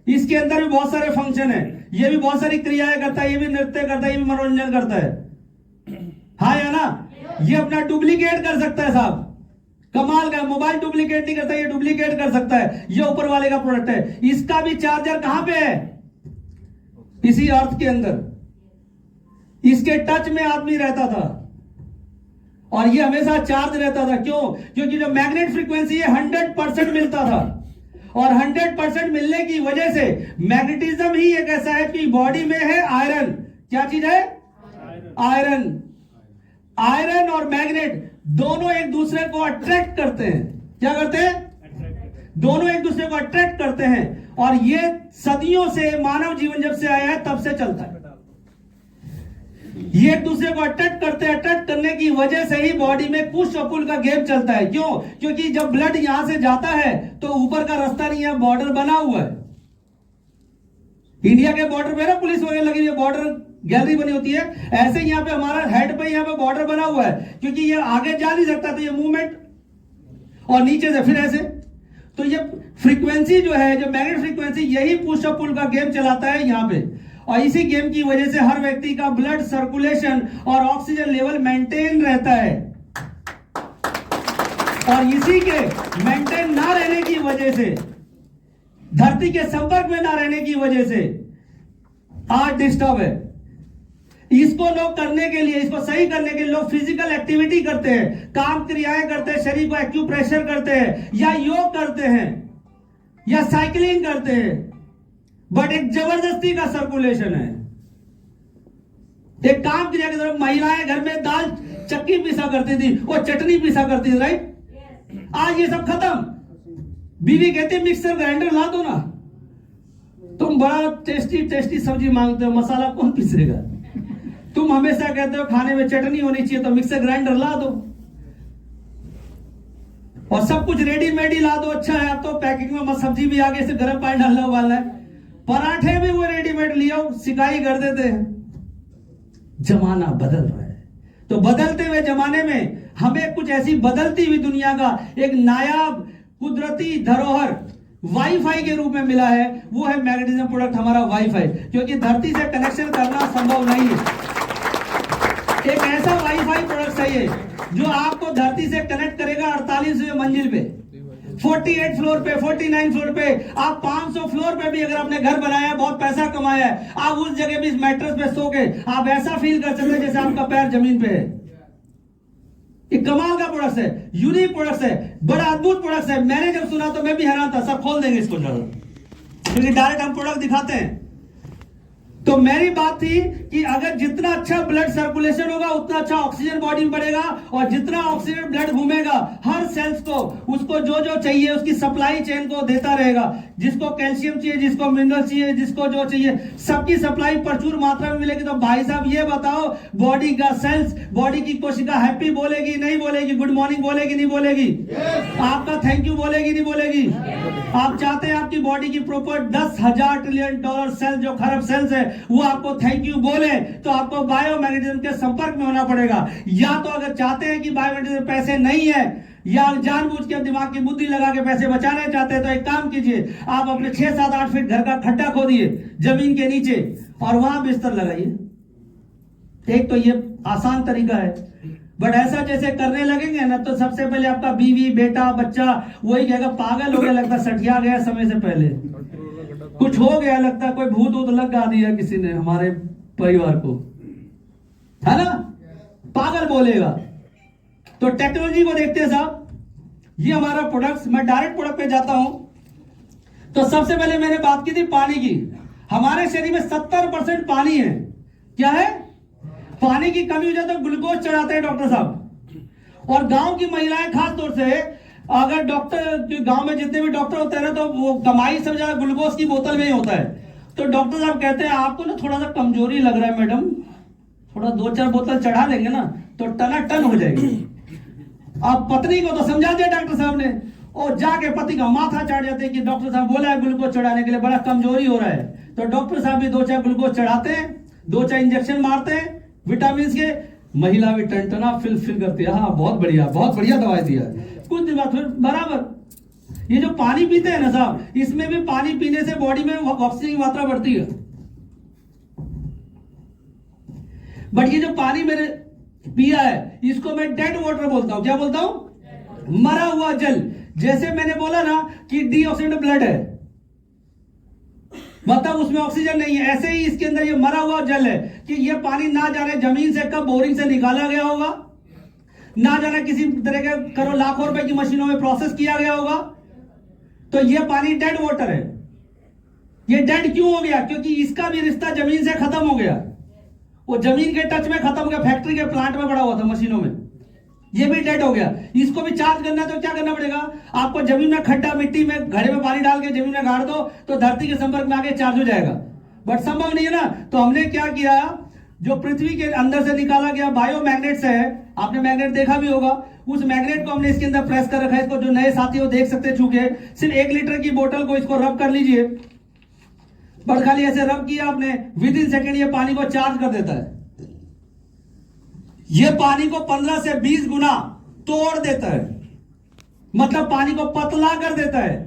इसके अंदर भी बहुत सारे फंक्शन है, ये भी बहुत सारी क्रियाएं करता है, ये भी नृत्य करता है, ये भी मनोरंजन करता है, हाँ या ना? ये अपना डुप्लीकेट कर सकता है साहब, कमाल का। मोबाइल डुप्लीकेट नहीं करता, ये डुप्लीकेट कर सकता है। ये ऊपर वाले का प्रोडक्ट है। इसका भी चार्जर कहां पे है? इसी अर्थ के अंदर। इसके टच में आदमी रहता था और ये हमेशा चार्ज रहता था। क्यों? क्योंकि जो मैग्नेट फ्रीक्वेंसी है 100% मिलता था, और 100% मिलने की वजह से मैग्नेटिज्म ही एक ऐसा है कि बॉडी में है आयरन। क्या चीज है? आयरन और मैग्नेट दोनों एक दूसरे को अट्रैक्ट करते हैं। क्या करते हैं? दोनों एक दूसरे को अट्रैक्ट करते हैं, और ये सदियों से मानव जीवन जब से आया है तब से चलता है। ये एक दूसरे को अट्रैक्ट करने की वजह से ही बॉडी में पुश और पुल का गेम चलता है। क्यों? क्योंकि जब ब्लड यहां से जाता है तो ऊपर का रास्ता नहीं है, बॉर्डर बना हुआ है। इंडिया के बॉर्डर पे ना पुलिस वगैरह लगी हुई है, बॉर्डर गैलरी बनी होती है, ऐसे यहाँ पे हमारा हेड पे यहाँ पे बॉर्डर बना हुआ है, क्योंकि ये आगे जा नहीं सकता, तो ये मूवमेंट, और नीचे से फिर ऐसे, तो ये फ्रीक्वेंसी जो है, जो मैग्नेट फ्रीक्वेंसी, यही पुश और पुल का गेम चलाता है यहाँ पे। और इसी गेम की वजह से हर व्यक्ति का ब्लड सर्कुलेशन और ऑक्सीजन लेवल मेंटेन रहता है। और इसी के मेंटेन ना रहने की वजह से, धरती के संपर्क में ना रहने की वजह से आज डिस्टर्ब है। इसको लोग करने के लिए, इसको सही करने के लिए लोग फिजिकल एक्टिविटी करते हैं, काम क्रियाएं करते हैं, शरीर को एक्यूप्रेशर करते हैं, या योग करते हैं, या साइकिलिंग करते हैं, बट एक जबरदस्ती का सर्कुलेशन है। एक काम क्रिया की तरफ महिलाएं घर में दाल चक्की पीसा करती थी, वो चटनी पीसा करती थी, राइट? आज ये सब खत्म। बीवी कहती मिक्सर ग्राइंडर ला दो ना, तुम बड़ा टेस्टी टेस्टी सब्जी मांगते हो, मसाला कौन पीसेगा? तुम हमेशा कहते हो खाने में चटनी होनी चाहिए, तो मिक्सर ग्राइंडर ला दो। और सब कुछ रेडीमेड ही ला दो। अच्छा है, अब तो पैकिंग में सब्जी भी आगे से गर्म पानी डालना वाला है, पराठे भी वो रेडीमेड लियो, सिकाई कर देते हैं। जमाना बदल रहा है, तो बदलते हुए जमाने में हमें कुछ ऐसी बदलती हुई दुनिया का एक नायाब कुदरती धरोहर वाईफाई के रूप में मिला है। वो है मैग्नेटिज्म प्रोडक्ट, हमारा वाईफाई, क्योंकि धरती से कनेक्शन करना संभव नहीं है। एक ऐसा वाईफाई प्रोडक्ट चाहिए जो आपको धरती से कनेक्ट करेगा 48वें मंजिल पे, 48 फ्लोर पे, 49 फ्लोर पे, आप 500 फ्लोर पे भी अगर आपने घर बनाया है, बहुत पैसा कमाया है, आप उस जगह भी इस मैट्रेस पे सो के आप ऐसा फील कर सकते हैं जैसे आपका पैर जमीन पे है। ये कमाल का प्रोडक्ट है, यूनिक प्रोडक्ट है, बड़ा अद्भुत प्रोडक्ट है। मैंने जब सुना तो मैं भी हैरान था। सर खोल देंगे इसको क्योंकि डायरेक्ट हम प्रोडक्ट दिखाते हैं। तो मेरी बात थी कि अगर जितना अच्छा ब्लड सर्कुलेशन होगा उतना अच्छा ऑक्सीजन बॉडी में बढ़ेगा, और जितना ऑक्सीजन ब्लड घूमेगा हर सेल्स को, उसको जो जो चाहिए उसकी सप्लाई चेन को देता रहेगा। जिसको कैल्शियम चाहिए, जिसको मिनरल चाहिए, जिसको जो चाहिए, सबकी सप्लाई प्रचुर मात्रा में मिलेगी। तो भाई साहब ये बताओ, बॉडी का सेल्स, बॉडी की कोशिका हैप्पी बोलेगी नहीं बोलेगी? गुड मॉर्निंग बोलेगी नहीं बोलेगी? आपका थैंक यू बोलेगी नहीं बोलेगी? आप चाहते हैं आपकी बॉडी की प्रॉपर 10,000 ट्रिलियन डॉलर सेल, जो खरब सेल्स है, वो आपको थैंक यू बोले, तो आपको बायोमैग्नेटिज्म के संपर्क में होना पड़ेगा। या तो अगर चाहते हैं कि बायोमैग्नेटिज्म पैसे नहीं है, या जानबूझ के दिमाग की बुद्धि लगा के पैसे बचाने चाहते हैं, तो एक काम कीजिए, आप अपने 6, 7, 8 फीट घर का खड्डा खोदिए जमीन के नीचे और वहां बिस्तर लगाइए। एक तो ये आसान तरीका है, बट ऐसा जैसे करने लगेंगे ना, तो सबसे पहले आपका बीवी, बेटा, बच्चा वही कहेगा पागल हो गया, लगता सठिया गया समय से पहले, कुछ हो गया, लगता कोई भूत वूत लगा दिया किसी ने हमारे परिवार को, है ना? पागल बोलेगा। तो टेक्नोलॉजी को देखते हैं साहब, ये हमारा प्रोडक्ट। मैं डायरेक्ट प्रोडक्ट पे जाता हूं। तो सबसे पहले मैंने बात की थी पानी की। हमारे शरीर में 70% पानी है। क्या है? पानी की कमी हो जाए तो ग्लूकोज चढ़ाते हैं डॉक्टर साहब। और गांव की महिलाएं खास तौर से, अगर डॉक्टर, गांव में जितने भी डॉक्टर होते हैं ना, तो वो कमाई सब ज्यादा ग्लूकोज की बोतल में ही होता है। तो डॉक्टर साहब कहते हैं आपको ना थोड़ा सा कमजोरी लग रहा है मैडम, थोड़ा 2-4 बोतल चढ़ा देंगे ना तो टनाटन हो जाएगी। अब पत्नी को तो समझा दिया डॉक्टर साहब ने, और जाके पति का माथा चाट जाते हैं कि डॉक्टर साहब बोला है ग्लूकोज चढ़ाने के लिए, बड़ा कमजोरी हो रहा है। तो डॉक्टर साहब भी 2-4 ग्लूकोज चढ़ाते हैं, 2-4 इंजेक्शन मारते हैं विटामिन के। महिला भी टनटना फिल करती है, हाँ बहुत बढ़िया दवाई दिया। कुछ दिन बाद फिर बराबर। ये जो पानी पीते हैं ना साहब, इसमें भी पानी पीने से बॉडी में ऑक्सीजन की मात्रा बढ़ती है। बट ये जो पानी मैंने पिया है, इसको मैं डेड वाटर बोलता हूं। क्या बोलता हूं? मरा हुआ जल। जैसे मैंने बोला ना कि डीऑक्सीडेंट ब्लड है, मतलब उसमें ऑक्सीजन नहीं है, ऐसे ही इसके अंदर ये मरा हुआ जल है कि ये पानी ना जाने जमीन से कब बोरिंग से निकाला गया होगा, ना जाने किसी तरह के करोड़ लाखों रुपए की मशीनों में प्रोसेस किया गया होगा। तो ये पानी डेड वाटर है। ये डेड क्यों हो गया? क्योंकि इसका भी रिश्ता जमीन से खत्म हो गया। वो जमीन के टच में खत्म हो गया, फैक्ट्री के प्लांट में पड़ा हुआ था, मशीनों में। ये भी डेड हो गया। इसको भी चार्ज करना है तो क्या करना पड़ेगा? आपको जमीन में खड्डा, मिट्टी में, घड़े में पानी डाल के जमीन में गाड़ दो तो धरती के संपर्क में आके चार्ज हो जाएगा। बट संभव नहीं है ना। तो हमने क्या किया, जो पृथ्वी के अंदर से निकाला गया बायो मैग्नेट्स है, आपने मैग्नेट देखा भी होगा, उस मैग्नेट को हमने इसके अंदर प्रेस कर रखा है। इसको जो नए साथी वो देख सकते हैं, छूके सिर्फ 1 लीटर की बोतल को इसको रब कर लीजिए। बट खाली ऐसे रब किया आपने, विद इन सेकेंड ये पानी को चार्ज कर देता है। ये पानी को 15 से 20 गुना तोड़ देता है। मतलब पानी को पतला कर देता है,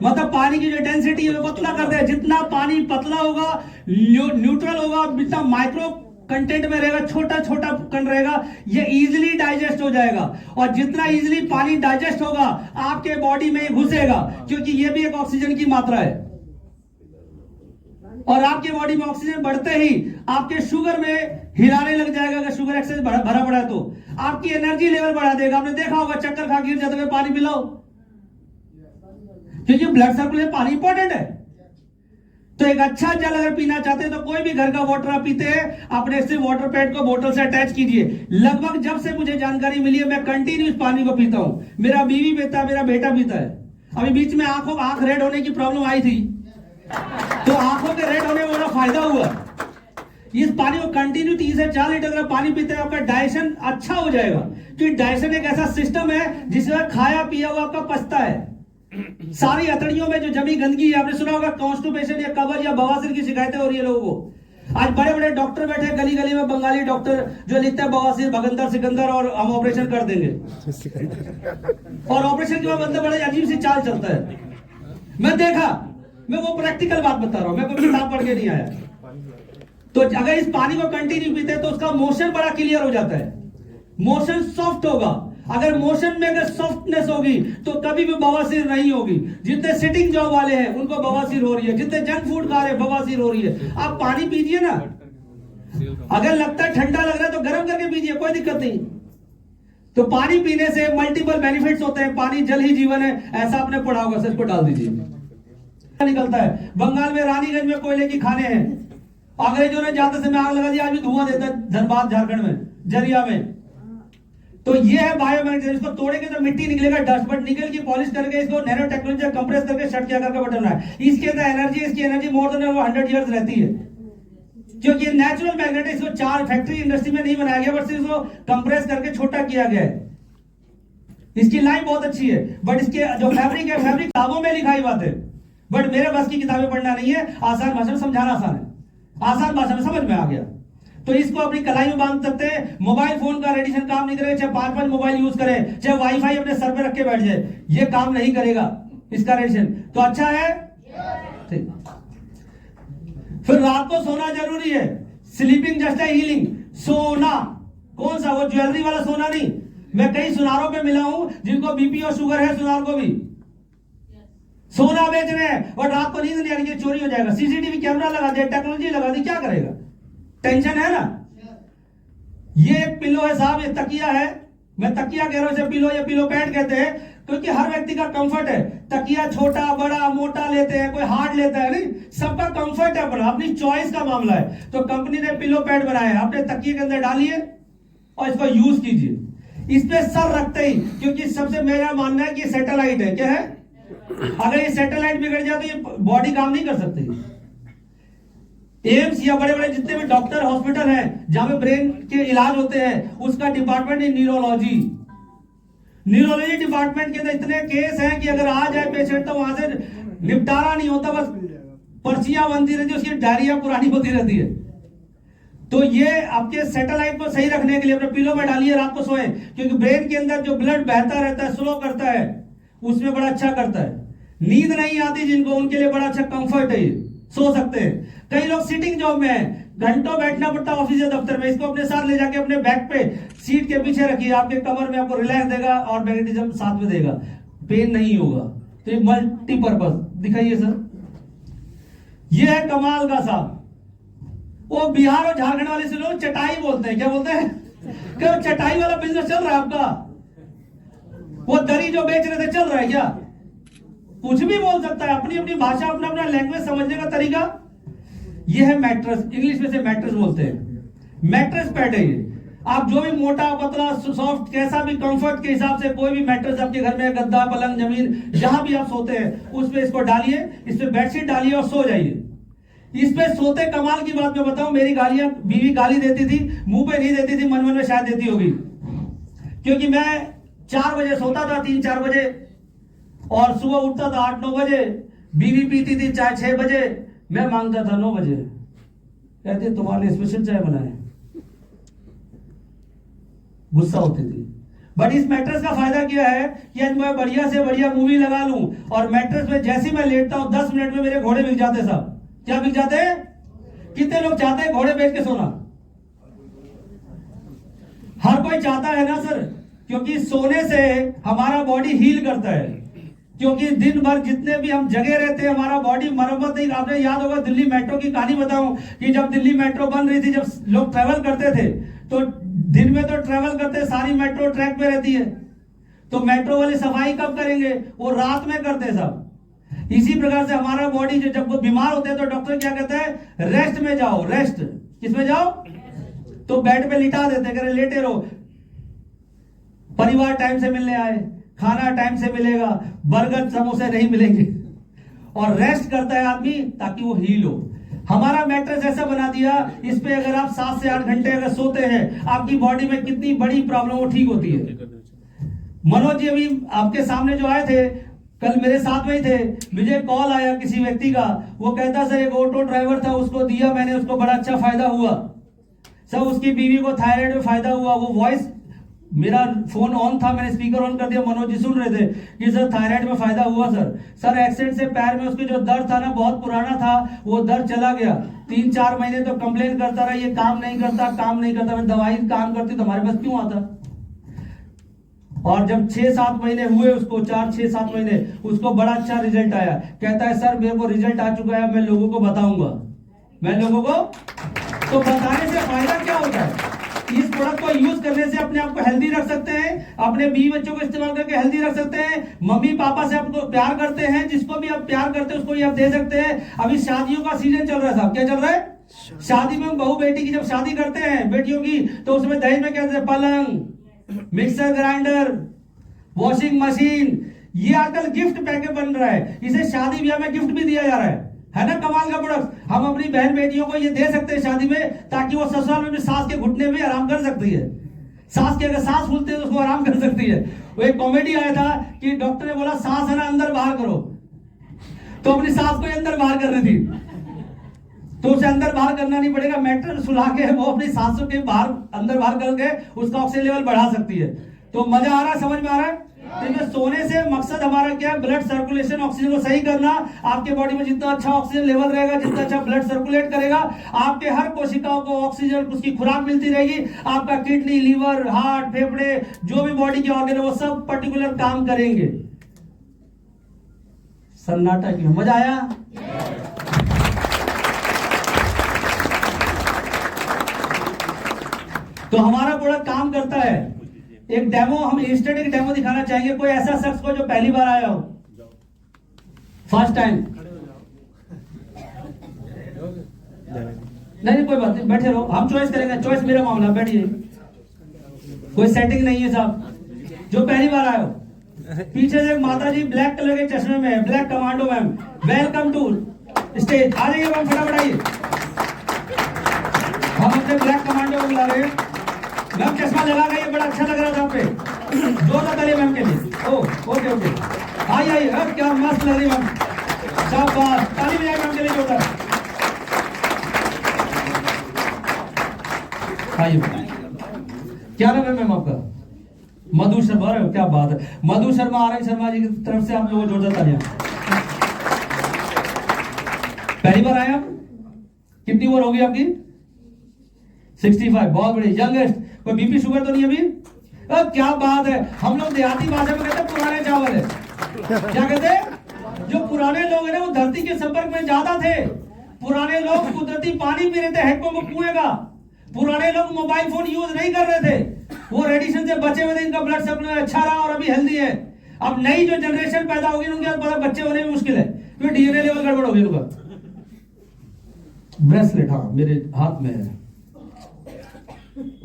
मतलब पानी की जो डेंसिटी है वो पतला कर दे। जितना पानी पतला होगा, न्यूट्रल होगा, जितना माइक्रो कंटेंट में रहेगा, छोटा छोटा कण रहेगा, ये इजीली डाइजेस्ट हो जाएगा। और जितना इजीली पानी डाइजेस्ट होगा आपके बॉडी में घुसेगा, क्योंकि ये भी एक ऑक्सीजन की मात्रा है। और आपके बॉडी में ऑक्सीजन बढ़ते ही आपके शुगर में हिलाने लग जाएगा। अगर शुगर एक्सेस भरा पड़ा है तो आपकी एनर्जी लेवल बढ़ा देगा। आपने देखा होगा चक्कर खा गिर जाते हुए पानी पिलाओ, क्योंकि ब्लड सर्कुलेशन पानी इंपॉर्टेंट है। तो एक अच्छा जल अगर पीना चाहते हैं तो कोई भी घर का वाटर आप पीते हैं, अपने से वाटर पैड को बोतल से अटैच कीजिए। लगभग जब से मुझे जानकारी मिली है मैं कंटिन्यूस पानी को पीता हूं। मेरा बीवी पीता है, मेरा बेटा पीता है। अभी बीच में आंख रेड होने की प्रॉब्लम आई थी, तो आंखों के रेड होने में बड़ा फायदा हुआ। इस पानी को कंटिन्यू 3 से 4 लीटर अगर पानी पीते हैं आपका डाइजेशन अच्छा हो जाएगा। क्योंकि डाइजेशन एक ऐसा सिस्टम है जिसमें खाया पिया हुआ आपका पचता है। सारी अतड़ियों में जो जमी गंदगी है, आपने सुना होगा कॉन्स्टिपेशन या कब्ज या बवासीर की शिकायतें हो रही है लोगों को। आज बड़े बड़े डॉक्टर बैठे हैं गली गली में, बंगाली डॉक्टर जो लिखता है बवासीर भगंदर सिकंदर और हम ऑपरेशन कर देंगे। और ऑपरेशन के बाद बंदे बड़े अजीब सी चाल चलता है। मैं वो प्रैक्टिकल बात बता रहा हूं, मैं कोई किताब पढ़ के नहीं आया। तो अगर इस पानी को कंटिन्यू पीते हैं तो उसका मोशन बड़ा क्लियर हो जाता है, मोशन सॉफ्ट होगा। अगर मोशन में अगर सॉफ्टनेस होगी तो कभी भी बवासीर नहीं होगी। जितने सिटिंग जॉब वाले हैं उनको बवासीर हो रही है, जितने जंक फूड खा रहे हैं बवासीर हो रही है। आप पानी पीजिए ना, अगर लगता है ठंडा लग रहा है तो गर्म करके पीजिए, कोई दिक्कत नहीं। तो पानी पीने से मल्टीपल बेनिफिट्स होते हैं। पानी जल ही जीवन है, ऐसा आपने पढ़ा होगा, सच को डाल दीजिए। निकलता है बंगाल में रानीगंज में कोयले की खाने हैं, अंग्रेजों ने जाते समय आग लगा दी, आज भी धुआं देता है धनबाद झारखंड में जरिया में। तो ये है बायोमैग्नेटिज्म। इसको तोड़ेंगे तो मिट्टी निकलेगा, डस्ट, बट निकल की पॉलिश करके इसको नैनो टेक्नोलॉजी कंप्रेस करके शट किया करके बटन है। इसके अंदर एनर्जी, इसकी एनर्जी मोर देन 100 इयर्स रहती है, क्योंकि ये नेचुरल मैग्नेट है। इसको 4 फैक्ट्री इंडस्ट्री में नहीं बनाया गया, बट सिर्फ इसको कंप्रेस करके छोटा किया गया है। इसकी लाइफ बहुत अच्छी है, बट इसके जो फैब्रिक है, फैब्रिक किताबों में लिखाई बात है, बट मेरे बस की किताबें पढ़ना नहीं है। आसान भाषा में समझाना आसान है, आसान भाषा में समझ में आ गया तो इसको अपनी कलाई में बांध सकते हैं। मोबाइल फोन का रेडिएशन काम नहीं करेगा, चाहे 5-5 मोबाइल यूज करें, चाहे वाईफाई अपने सर पे रख के बैठ जाए, ये काम नहीं करेगा इसका रेडिएशन। तो अच्छा है, ठीक। फिर रात को सोना जरूरी है। स्लीपिंग जस्ट है हीलिंग। सोना कौन सा, वो ज्वेलरी वाला सोना नहीं। मैं कई सुनारों पे मिला हूं जिनको बीपी और शुगर है, सुनार को भी सोना बेच रहे हैं और रात को नींद नहीं आ रही, चोरी हो जाएगा। सीसीटीवी कैमरा लगा दिया, टेक्नोलॉजी लगा दी, क्या करेगा? टेंशन है ना। ये एक पिलो है साहब, ये तकिया है। मैं तकिया कह रहा हूं, इसे पिलो या पिलो पैड कहते हैं, क्योंकि हर व्यक्ति का कंफर्ट है। तकिया छोटा बड़ा मोटा लेते हैं, कोई हार्ड लेता है, नहीं, सबका कंफर्ट है अपना, अपनी चॉइस का मामला है। तो कंपनी ने पिलो पैड बनाया है, अपने तकिए के अंदर डालिए और इसको यूज कीजिए। इस पे सर रखते ही, क्योंकि सबसे मेरा मानना है कि सैटेलाइट है। क्या है? अगर ये सैटेलाइट बिगड़ जाए तो ये बॉडी काम नहीं कर सकती। एम्स या बड़े बड़े जितने भी डॉक्टर हॉस्पिटल हैं जहां पे ब्रेन के इलाज होते हैं, उसका डिपार्टमेंट है न्यूरोलॉजी। न्यूरोलॉजी डिपार्टमेंट के अंदर इतने केस हैं कि अगर आ जाए पेशेंट तो वहां से निपटारा नहीं होता, बस पर्चियां बनती रहती है, उसकी डायरिया पुरानी होती रहती है। तो ये आपके सैटेलाइट को सही रखने के लिए अपने पिलो में डालिए, रात को सोए, क्योंकि ब्रेन के अंदर जो ब्लड बहता रहता है, स्लो करता है, उसमें बड़ा अच्छा करता है। नींद नहीं आती जिनको, उनके लिए बड़ा अच्छा कंफर्ट है, ये सो सकते हैं। कई लोग सिटिंग जॉब में हैं, घंटों बैठना पड़ता है ऑफिस या दफ्तर में, इसको अपने साथ ले जाके अपने बैक पे सीट के पीछे रखिए, आपके कमर में आपको रिलैक्स देगा और मैग्नेटिज्म साथ में देगा, पेन नहीं होगा। तो ये मल्टीपर्पज दिखाइए सर, ये है कमाल का साहब। वो बिहार और झारखंड वाले से लोग चटाई बोलते हैं, क्या बोलते हैं? क्या चटाई वाला बिजनेस चल रहा है आपका? वो दरी जो बेच रहे थे चल रहा है क्या? कुछ भी बोल सकता है, अपनी अपनी भाषा, अपना अपना लैंग्वेज समझने का तरीका। ये है मैट्रेस, इंग्लिश में से मैट्रेस बोलते हैं। मैट्रेस पैड है ये। आप जो भी मोटा पतला सॉफ्ट कैसा भी कंफर्ट के हिसाब से कोई भी मैट्रेस आपके घर में, गद्दा पलंग जमीन जहां भी आप सोते हैं उस पे इसको डालिए, इस पे बेडशीट डालिए और सो जाइए। इस पे सोते कमाल की बात मैं बताऊं, मेरी गालियां बीवी गाली देती थी, मुंह पे नहीं देती थी, मन मन में शायद देती होगी, क्योंकि मैं 4 बजे सोता था, 3-4 बजे, और सुबह उठता था 8-9 बजे। बीवी पीती थी चाय 6 बजे, मैं मांगता था 9 बजे। कहते तुम्हारे लिए स्पेशल चाय बनाए, गुस्सा होती थी। बट इस मैट्रेस का फायदा क्या है कि आज मैं बढ़िया से बढ़िया मूवी लगा लूं और मैट्रेस में जैसे ही मैं लेटता हूं 10 मिनट में मेरे घोड़े बिक जाते साहब। क्या बिक जाते हैं? कितने लोग चाहते हैं घोड़े बेच के सोना? हर कोई चाहता है ना सर, क्योंकि सोने से हमारा बॉडी हील करता है। क्योंकि दिन भर जितने भी हम जगे रहते हैं हमारा बॉडी मरम्मत नहीं। आपने याद होगा दिल्ली मेट्रो की कहानी बताऊं कि जब दिल्ली मेट्रो बन रही थी, जब लोग ट्रेवल करते थे तो दिन में तो ट्रेवल करते, सारी मेट्रो ट्रैक पे रहती है, तो मेट्रो वाले सफाई कब करेंगे? वो रात में करते सब। इसी प्रकार से हमारा बॉडी जब वो बीमार होते हैं तो डॉक्टर क्या कहता है? रेस्ट में जाओ। रेस्ट किसमें जाओ? तो बेड पे लिटा देते, कह रहे लेटे रहो। परिवार टाइम से मिलने आए, खाना टाइम से मिलेगा, बर्गर समोसे नहीं मिलेंगे, और रेस्ट करता है आदमी ताकि वो हील हो। हमारा मैट्रेस ऐसा बना दिया, इस पे अगर आप 7 से 8 घंटे अगर सोते हैं, आपकी बॉडी में कितनी बड़ी प्रॉब्लम वो ठीक होती है। मनोज जी अभी आपके सामने जो आए थे, कल मेरे साथ में ही थे, मुझे कॉल आया किसी व्यक्ति का, वो कहता सर एक ऑटो ड्राइवर था, उसको दिया मैंने, उसको बड़ा अच्छा फायदा हुआ सर, उसकी बीवी को थायराइड में फायदा हुआ। वो वॉइस, मेरा फोन ऑन था, मैंने स्पीकर ऑन कर दिया, मनोज जी सुन रहे थे कि सर थायराइड में फायदा हुआ सर एक्सीडेंट से पैर में उसके जो दर्द था ना, बहुत पुराना था, वो दर्द चला गया। 3-4 महीने तो कंप्लेन करता रहा, ये काम नहीं करता। मैं दवाई काम करती तो हमारे पास क्यों आता? और जब 6-7 महीने हुए उसको, 4-6-7 महीने, उसको बड़ा अच्छा रिजल्ट आया। कहता है सर मेरे को रिजल्ट आ चुका है, मैं लोगों को बताऊंगा। तो बताने से फायदा क्या होता है? इस प्रोडक्ट को यूज करने से अपने आप को हेल्दी रख सकते हैं, अपने बीवी बच्चों को इस्तेमाल करके हेल्दी रख सकते हैं, मम्मी पापा से आपको प्यार करते हैं, जिसको भी आप प्यार करते हैं उसको भी आप दे सकते हैं। अभी शादियों का सीजन चल रहा है साहब, क्या चल रहा है? शादी में बहू बेटी की जब शादी करते हैं बेटियों की, तो उसमें दहेज में क्या देते हैं? पलंग, मिक्सर ग्राइंडर, वॉशिंग मशीन, ये आजकल गिफ्ट पैकेज बन रहा है, इसे शादी ब्याह में गिफ्ट भी दिया जा रहा है ना? कमाल का प्रोडक्ट। हम अपनी बहन बेटियों को ये दे सकते हैं शादी में, ताकि वो ससुराल में भी सास के घुटने में आराम कर सकती है। सास के अगर सांस फूलते है तो उसको आराम कर सकती है। वो एक कॉमेडी आया था कि डॉक्टर ने बोला सांस है ना अंदर बाहर करो, तो अपनी सांस को अंदर बाहर कर रही थी, तो उसे अंदर बाहर करना नहीं पड़ेगा, मैट्रेस सुला के वो अपनी सांसों के बाहर अंदर बाहर करके उसका ऑक्सीजन लेवल बढ़ा सकती है। तो मजा आ रहा है? समझ में आ रहा है? तो सोने से मकसद हमारा क्या है? ब्लड सर्कुलेशन, ऑक्सीजन को सही करना। आपके बॉडी में जितना अच्छा ऑक्सीजन लेवल रहेगा, जितना अच्छा ब्लड सर्कुलेट करेगा, आपके हर कोशिकाओं को ऑक्सीजन उसकी खुराक मिलती रहेगी। आपका किडनी, लीवर, हार्ट, फेफड़े, जो भी बॉडी के ऑर्गन है वो सब पर्टिकुलर काम करेंगे। सन्नाटा क्यों? मजा आया? तो हमारा प्रोडक्ट काम करता है। एक डेमो, हम इंस्टेंट एक डेमो दिखाना चाहेंगे। कोई ऐसा शख्स को जो पहली बार आया हो, फर्स्ट टाइम? नहीं कोई बात नहीं, बैठे रहो, हम चॉइस करेंगे, चॉइस मेरा मामला, बैठिए, कोई सेटिंग नहीं है साहब। जो पहली बार आए हो, पीछे से माता जी ब्लैक कलर के चश्मे में है, black commando ma'am, welcome to stage. आ जाइए मैम, फटाफट आइए। हम अपने ब्लैक कमांडो को बुला रहे हैं। मैम चश्मा लगा गई, बड़ा अच्छा लग रहा था आप पे, जोरदार ताली मैम के लिए। ओ ओके ओके, आइए, क्या मस्त लग रही मैम, शाबाश, ताली बजाइए मैम के लिए जोरदार। आइए, क्या नाम है मैम आपका? मधु शर्मा। अरे क्या बात है, मधु शर्मा आ रही, शर्मा जी की तरफ से आप लोगों को जोरदार तालियां। पहली बार आए आप? कितनी उम्र होगी आपकी? 65, बहुत बड़ी, यंगेस्ट। कोई बीपी शुगर तो नहीं अभी? क्या बात है, हम लोग देहाती भाषा में कहते हैं पुराने चावल है। क्या कहते हैं? जो पुराने लोग हैं ना, वो धरती के संपर्क में ज्यादा थे। पुराने लोग कुदरती पानी पी रहे थे हैंडपंप में कुएं का। पुराने लोग मोबाइल फोन यूज नहीं कर रहे थे, वो रेडिएशन से बचे हुए थे, इनका ब्लड सर्कुलेशन अच्छा रहा और अभी हेल्दी है। अब नई जो जनरेशन पैदा होगी उनके बाद बच्चे होने में मुश्किल है, क्योंकि डीएनए लेवल गड़बड़ होगी उनका। ब्रेसलेट, हाँ मेरे हाथ में है,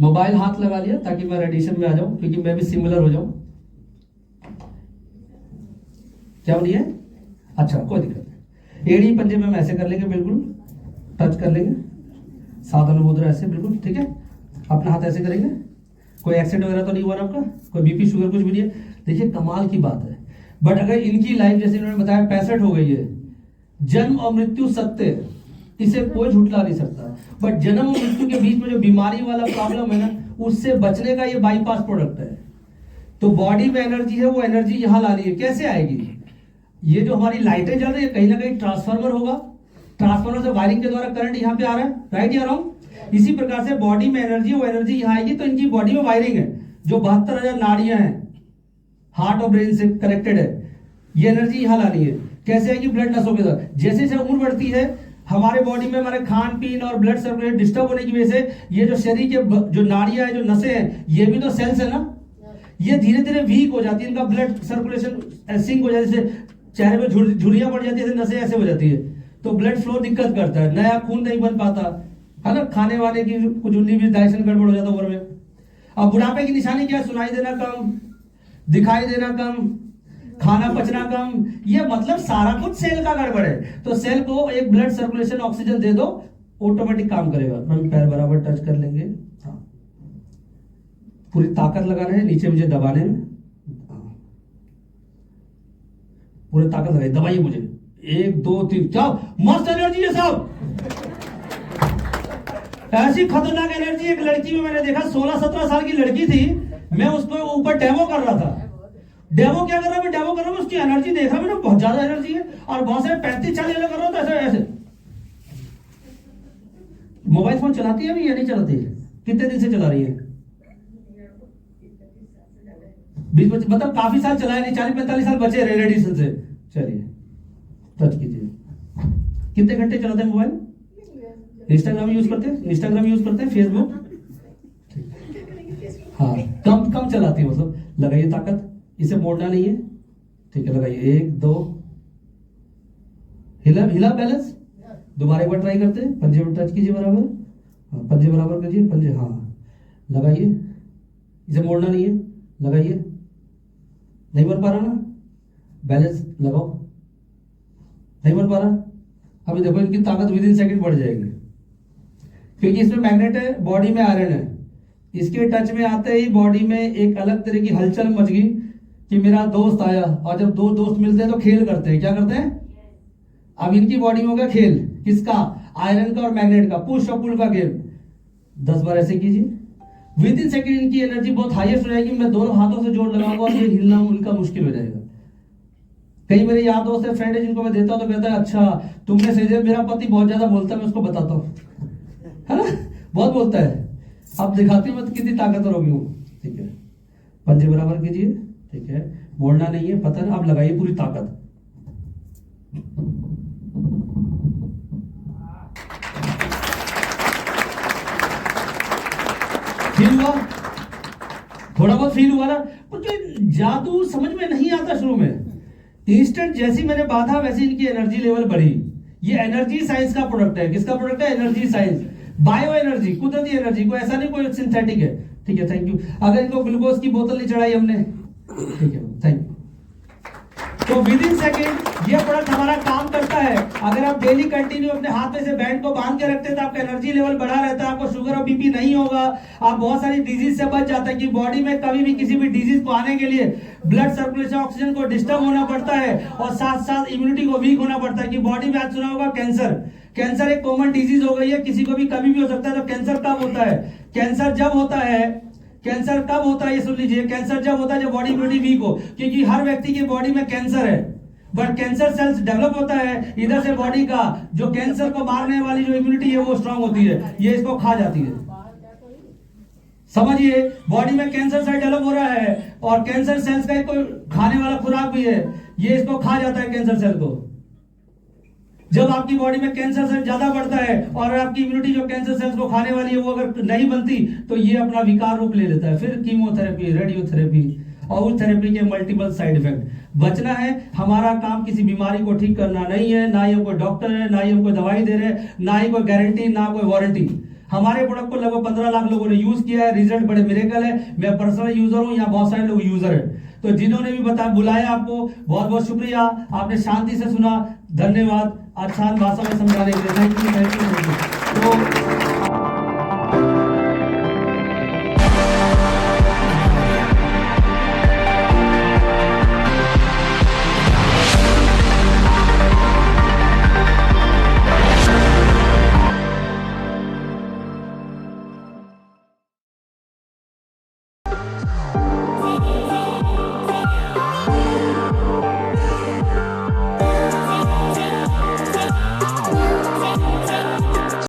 मोबाइल हाथ लगा लिया ताकि मैं रेडिएशन में आ जाऊं, क्योंकि मैं भी सिमिलर हो जाऊं। क्या बोलिए? अच्छा कोई दिक्कत नहीं, एड़ी पंजे में हम ऐसे कर लेंगे, बिल्कुल टच कर लेंगे, सावधान मुद्रा ऐसे, बिल्कुल ठीक है। अपना हाथ ऐसे करेंगे। कोई एक्सीडेंट वगैरह तो नहीं हुआ ना आपका? कोई बीपी शुगर कुछ भी नहीं है? देखिए कमाल की बात है। बट अगर इनकी लाइफ जैसे इन्होंने बताया 65 हो गई है, जन्म और मृत्यु सत्य, इसे कोई झुठला नहीं सकता। बट जन्म और मृत्यु के बीच में जो बीमारी वाला प्रॉब्लम है ना, उससे बचने का ये बाईपास प्रोडक्ट है। तो बॉडी में एनर्जी है, वो एनर्जी यहां लानी है। कैसे आएगी? ये जो हमारी लाइटें जल रही है, कहीं ना कहीं ट्रांसफार्मर होगा, ट्रांसफार्मर से वायरिंग के द्वारा करंट यहाँ पे आ रहा है, राइट या रॉन्ग? इसी प्रकार से बॉडी में एनर्जी, वो एनर्जी यहाँ आएगी। तो इनकी बॉडी में वायरिंग है, जो 72,000 नाड़ियां हैं, हार्ट और ब्रेन से कनेक्टेड है, ये एनर्जी यहाँ लानी है। कैसे आएगी? ब्लड नसों के द्वारा। जैसे जैसे उम्र बढ़ती है, हमारे बॉडी में हमारे खान पीन और ब्लड सर्कुलेशन डिस्टर्ब होने की वजह से ये जो शरीर के जो नाड़ियां हैं, जो नसें हैं, ये भी तो सेल्स है ना, ये धीरे धीरे वीक हो जाती है, इनका ब्लड सर्कुलेशन सिंक हो जाती है, चेहरे पे झुर्रियां पड़ जाती है, नसें ऐसे हो जाती है, तो ब्लड फ्लो दिक्कत करता है, नया खून नहीं बन पाता है ना, खाने वाले की कुछ 19-20 डाइजेशन गड़बड़ हो जाता है उम्र में। अब बुढ़ापे की निशानी क्या है? सुनाई देना कम, दिखाई देना कम, खाना पचना कम, ये मतलब सारा कुछ सेल का गड़बड़ है। तो सेल को एक ब्लड सर्कुलेशन ऑक्सीजन दे दो, ऑटोमेटिक काम करेगा। हम पैर बराबर टच कर लेंगे, हाँ, पूरी ताकत लगाना है नीचे मुझे दबाने में, पूरी ताकत लगाई, दबाइए मुझे, 1 2 3 जाओ, मस्त एनर्जी है साहब, ऐसी खतरनाक एनर्जी। एक लड़की में मैंने देखा, 16-17 साल की लड़की थी, मैं उसको ऊपर डेमो कर रहा था। डेमो क्या कर रहा है? मैं डेमो कर रहा हूं, उसकी एनर्जी देखा मैंने, बहुत ज्यादा एनर्जी है, और बहुत सारे 35-40 कर रहा हूं, तो ऐसे ऐसे। मोबाइल फोन चलाती है अभी या नहीं चलाती है? कितने दिन से चला रही है? 20-25, मतलब काफी साल चलाया नहीं, 40-45 साल बचे रेडिएशन से। चलिए टच कीजिए। कितने घंटे चलाते हैं मोबाइल? इंस्टाग्राम यूज करते हैं? इंस्टाग्राम यूज करते हैं, फेसबुक? हाँ, कम कम चलाती है, मतलब लगाइए ताकत, इसे मोड़ना नहीं है, ठीक है, लगाइए, 1 2, हिला हिला बैलेंस, दोबारा एक बार ट्राई करते हैं, पंजे में टच कीजिए बराबर, हाँ, पंजे बराबर कीजिए, पंजे, हाँ, लगाइए, इसे मोड़ना नहीं है, लगाइए, नहीं बन पा रहा ना, बैलेंस लगाओ, नहीं बन पा रहा, अभी देखो इनकी ताकत विद इन सेकंड बढ़ जाएगी, क्योंकि इसमें मैग्नेट है, बॉडी में आयरन है, इसके टच में आते ही बॉडी में एक अलग तरह की हलचल मच गई कि मेरा दोस्त आया। और जब 2 दोस्त मिलते हैं तो खेल करते हैं, क्या करते हैं? अब इनकी बॉडी में होगा खेल, किसका? आयरन का और मैग्नेट का, पुश और पुल का गेम। 10 बार ऐसे कीजिए, विद इन सेकंड इनकी एनर्जी बहुत हाईएस्ट हो जाएगी। मैं दोनों हाथों से जोर लगाऊंगा और ये हिलना उनका मुश्किल हो जाएगा। कई मेरे यार दोस्त है, फ्रेंड है, जिनको मैं देता हूं तो कहता है अच्छा तुमने सही दिया, मेरा पति बहुत ज्यादा बोलता है, मैं उसको बताता हूँ, है ना, बहुत बोलता है, अब दिखाती हूँ मैं कितनी ताकतवर होगी हूँ, ठीक है, पंजे बराबर कीजिए, ठीक है, मोड़ना नहीं है, पता ना, अब लगाइए पूरी ताकत, फील हुआ? थोड़ा बहुत फील हुआ ना? मुझे जादू समझ में नहीं आता शुरू में, इंस्टेंट जैसी मैंने बांधा वैसी इनकी एनर्जी लेवल बढ़ी। ये एनर्जी साइंस का प्रोडक्ट है, किसका प्रोडक्ट है? एनर्जी साइंस, बायो एनर्जी, कुदरती एनर्जी, कोई ऐसा नहीं कोई सिंथेटिक है, ठीक है, थैंक यू। अगर इनको ग्लूकोज की बोतल नहीं चढ़ाई हमने, ठीक है, थैंक यू। तो विद इन सेकेंड ये प्रोडक्ट हमारा काम करता है। अगर आप डेली कंटिन्यू अपने हाथ में से बैंड को बांध के रखते हैं तो आपका एनर्जी लेवल बढ़ा रहता है, आपको शुगर और बीपी नहीं होगा, आप बहुत सारी डिजीज से बच जाते हैं। कि बॉडी में कभी भी किसी भी डिजीज को आने के लिए ब्लड सर्कुलेशन, ऑक्सीजन को डिस्टर्ब होना पड़ता है और साथ साथ इम्यूनिटी को वीक होना पड़ता है। कि बॉडी में आज सुना होगा कैंसर, कैंसर एक कॉमन डिजीज हो गई है, किसी को भी कभी भी हो सकता है। तो कैंसर कब होता है? कैंसर जब होता है, कैंसर कब होता है ये सुन लीजिए, कैंसर जब होता है जब बॉडी इम्यूनिटी वीक हो। क्योंकि हर व्यक्ति की बॉडी में कैंसर है, बट कैंसर सेल्स डेवलप होता है इधर से बॉडी का जो कैंसर को मारने वाली जो इम्यूनिटी है वो स्ट्रांग होती है, ये इसको खा जाती है। समझिए, बॉडी में कैंसर सेल डेवलप हो रहा है और कैंसर सेल्स का एक कोई खाने वाला खुराक भी है, ये इसको खा जाता है कैंसर सेल को। जब आपकी बॉडी में कैंसर सेल ज्यादा बढ़ता है और आपकी इम्यूनिटी जो कैंसर सेल्स को खाने वाली है वो अगर नहीं बनती तो ये अपना विकार रूप ले लेता है। फिर कीमोथेरेपी, रेडियोथेरेपी और उस थेरेपी के मल्टीपल साइड इफेक्ट। बचना है, हमारा काम किसी बीमारी को ठीक करना नहीं है, ना ही हम कोई डॉक्टर है, ना ही हम कोई दवाई दे रहे हैं, ना ही कोई गारंटी, ना कोई वारंटी। हमारे प्रोडक्ट को लगभग 15 लाख लोगों ने यूज किया है, रिजल्ट बड़े मिरेकल है। मैं पर्सनल यूजर हूं, यहाँ बहुत सारे लोग यूजर है। तो जिन्होंने भी बुलाया आपको बहुत बहुत शुक्रिया, आपने शांति से सुना, धन्यवाद आसान भाषा में समझाने के लिए, थैंक यू। तो